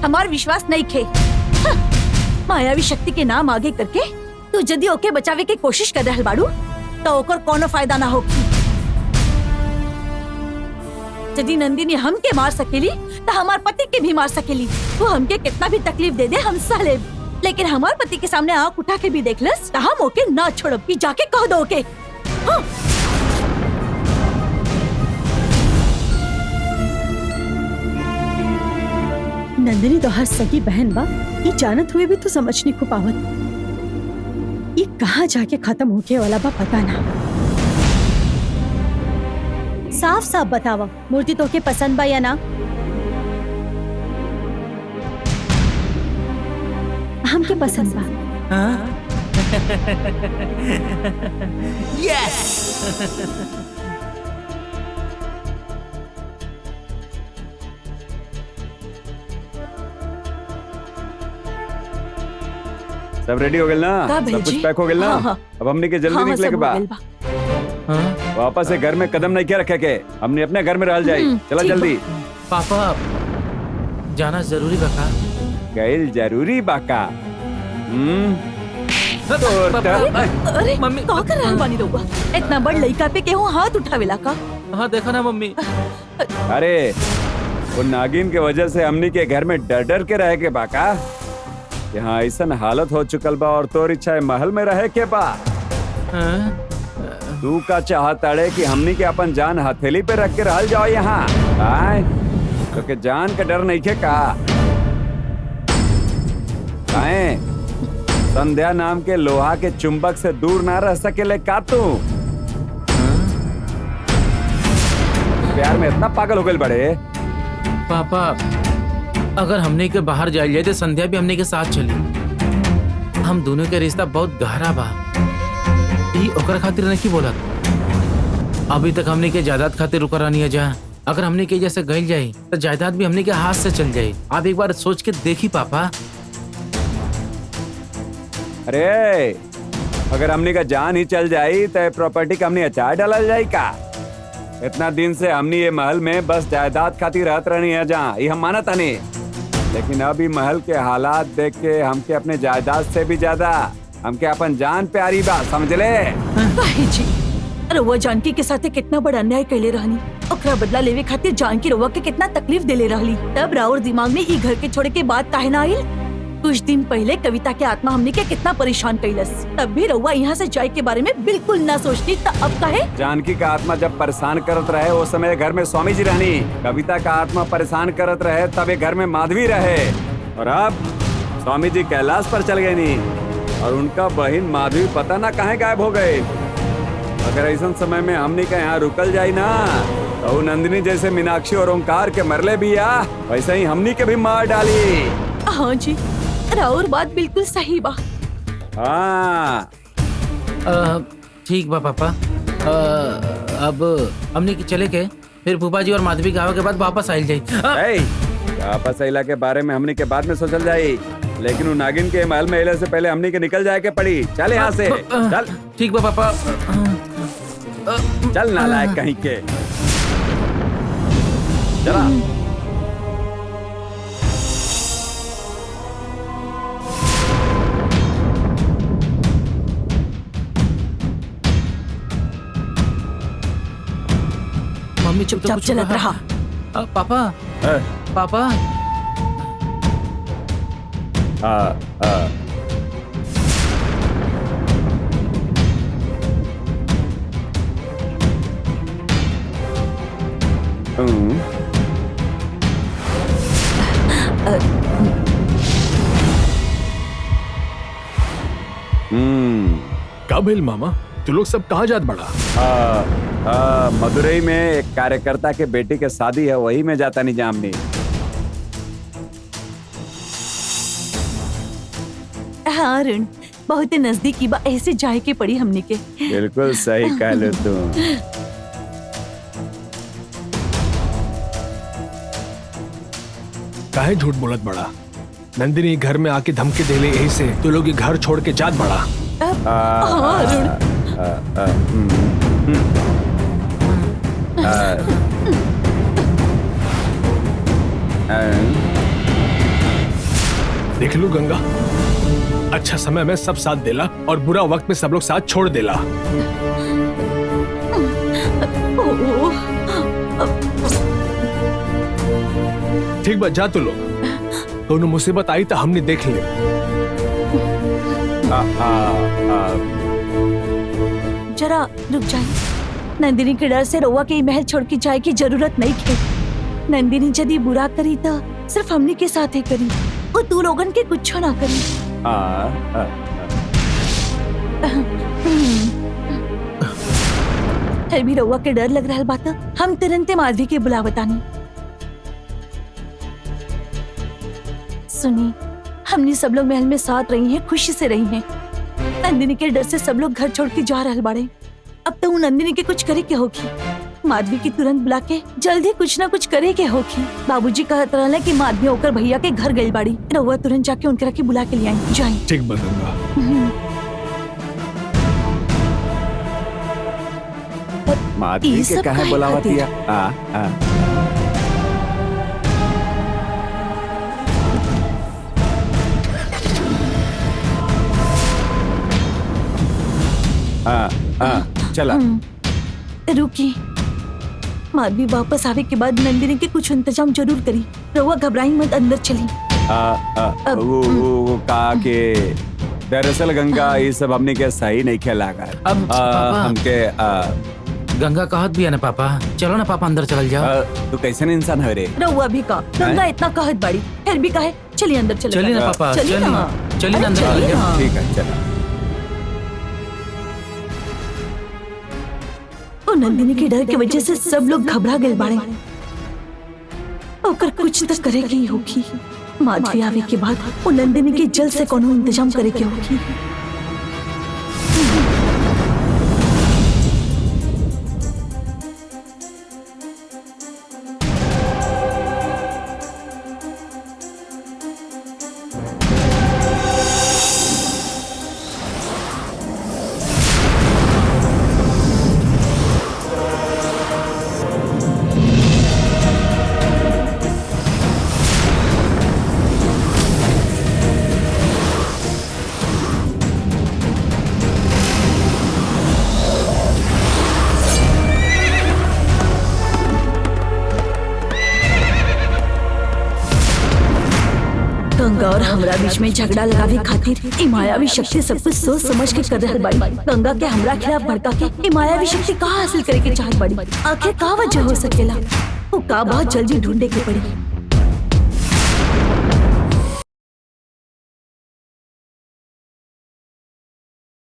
हमार विश्वास नहीं खे। हाँ, मायावी शक्ति के नाम आगे करके तू यदि ओके बचावे की कोशिश कर रहल बाड़ू तो ओकर कोनो फायदा ना होगी। यदि नंदिनी हमके मार सकेली तो हमार पति के भी मार सकेली। वो हमके कितना भी तकलीफ दे दे हम सह लेब, लेकिन हमार पति के सामने आंख उठा के भी देख लस तो हम ओके ना छोड़ब कि जाके कह दो ओके। हाँ। नंदिनी तो हर सगी बहन बा, ये जानत हुए भी तो समझ नहीं को पावत। ये कहाँ जाके खत्म होके वाला बा पता ना। साफ साफ बतावा मूर्ति तो के पसंद बा या ना। हमके पसंद बा। यस। सब रेडी हो गए ना? का सब कुछ भेजी? पैक हो गए ना? हाँ, हाँ। अब हमने के जल्दी हाँ, निकले के सब हो बाद गइल बा। वापस से घर में कदम नहीं क्या रखे के हमने अपने घर में रह जाए। चला ठीक जल्दी। पापा जाना जरूरी बका। गैल जरूरी बाका। अरे मम्मी। का कर रहल बानी रउआ? इतना बड़ लइका पे केहू हाथ उठावेला का? हाँ देखा ना मम्मी। अरे वो नागिन के वजह से हमनी के घर में डर डर के रहे के बाका। यहाँ ऐसा हालत हो चुकल बा और तोर इच्छा है महल में रहे के बा। तू का चाहत अड़े कि हमनी के अपन जान हथेली पे रख के रह जाओ यहाँ। आए तो के जान का डर नहीं के का? आए संध्या नाम के लोहा के चुंबक से दूर ना रह सकेले का तू? प्यार में इतना पागल हो गए बड़े। पापा अगर हमने के बाहर जाए जाए तो संध्या भी हमने के साथ चली। हम दोनों के रिश्ता बहुत गहरा बा। ई ओकर खातिर नहीं बोला। अभी तक हमने के जायदाद खातिर रुका नहीं है। जहाँ अगर हमने के जैसे गई जाए तो जायदाद भी हमने के हाथ से चल जाए। आप एक बार सोच के देखी पापा। अरे अगर हमनी का जान ही चल जाई तो प्रॉपर्टी का हमने अचार डाला जाए का? इतना दिन से हमनी ये महल में बस जायदाद खातिर रहत रहनी है जहाँ, ये हम मानत नहीं। लेकिन अब ये महल के हालात देख के हमके अपने जायदाद से भी ज्यादा हमके अपन जान प्यारी बा, समझ ले? काहे जी रउआ जानकी के साथे कितना बड़ा अन्याय कैले रहनी। ओकरा बदला लेवे खातिर जानकी रउआ के कितना तकलीफ देले रहली। तब राउर दिमाग में ई घर के छोड़े के बात काहे ना आइल? कुछ दिन पहले कविता के आत्मा हमने के कितना परेशान कैलस, तब भी रउआ यहाँ से जाए के बारे में बिल्कुल ना सोचती। तो अब काहे? जानकी का आत्मा जब परेशान करत रहे उस समय घर में स्वामी जी रहनी। कविता का आत्मा परेशान करत रहे तब ये घर में माधवी रहे। और अब स्वामी जी कैलाश पर चल गए नहीं और उनका बहन माधवी पता ना कहाँ गायब हो गए। अगर ऐसा समय में हमने का यहाँ रुकल जाए ना तो नंदिनी जैसे मीनाक्षी और ओंकार के मरले भी आ वैसे ही हमनी के भी मार डाली। हाँ जी राउर बात बिल्कुल सही बा। हाँ ठीक बा पापा। अब हमने के चले के फिर फूफा जी और माधवी गाँव के बाद वापस आयल जाए। वापस अला के बारे में हमनी के बाद में सोचल जाये, लेकिन वो नागिन के महल में अले से पहले हमनी के निकल जाए के पड़ी। चल यहाँ से चल। ठीक बा पापा। चल नालायक कहीं के। चला। मम्मी चुपचाप चलत रहा। पापा पापा। काबिल मामा तू लोग सब कहाँ जात बड़ा? मदुरई में एक कार्यकर्ता के बेटी के शादी है, वही में जाता नहीं जामनी। हाँ अरुण बहुत नजदीकी बा, ऐसे जाए के पड़ी हमने के। बिल्कुल सही कह लो तुम। काहे झूठ बोलत बड़ा? नंदिनी घर में आके धमकी देले यही से तू लोग ये घर छोड़ के जात बड़ा। हाँ अरुण देख लो गंगा, अच्छा समय में सब साथ देला और बुरा वक्त में सब लोग साथ छोड़ देला। ओह, ठीक बात, जा तो लोग, दोनों मुसीबत आई तो हमने देख ले। जरा रुक जाए। नंदिनी के डर से रउआ के महल छोड़ के जाए की जरूरत नहीं है। नंदिनी यदि बुरा करी तो सिर्फ हमनी के साथ ही करी, वो तू लोगन के कुछ ना करी। फिर भी रउआ के डर लग रहा बात, हम तुरंत माधवी के बुलावतानी। सुनी, हमने सब लोग महल में साथ रही हैं, खुशी से रही हैं। नंदिनी के डर से सब लोग घर छोड़ के जा रहल बाड़े। अब तो नंदिनी के कुछ करे के होगी। माधवी की तुरंत बुला के जल्दी कुछ ना कुछ करे के होगी। बाबूजी कहत रहले कि माधवी होकर भैया के घर गई बाड़ी। रउआ तुरंत जाके उनके के बुला के ले आई। जाए। ठीक बा गंगा। माधवी के काहे बुलावतिया? चला। रुकी, माधवी वापस आवे के बाद नंदिनी के कुछ इंतजाम जरूर करी। रउआ घबराई मत, अंदर चली। वो कहा के दरअसल गंगा ये सब हमने के सही नहीं खेला। अब पापा, हमके गंगा कहत भी है ना पापा, चलो ना पापा अंदर चल जाओ। तू कैसे इंसान है रे? रउआ भी का गंगा इतना कहत बाड़ी, फिर भी कहे चलिए अंदर चले। चलिए ना पापा, चलिए ना। चलिए ना अंदर चलिए चल ना। जाओ। ठीक है, चलो। ओ नंदिनी के डर की वजह से सब लोग घबरा गए बाड़े। ओकर कुछ तो करे की होगी। माधवी आवे के बाद वो नंदिनी के जल्द से कोनो इंतजाम करे के होगी। गंगा और हमरा बीच में झगड़ा लगावे खातिर ई मायावी शक्ति सब कुछ सोच समझ के कर रहल बाड़ी। गंगा के हमरा खिलाफ भड़का के ई मायावी शक्ति कहाँ हासिल करे के चाहत बाड़ी? आखिर का वजह हो सकेला? वो का बहुत जल्दी ढूंढे के पड़ी।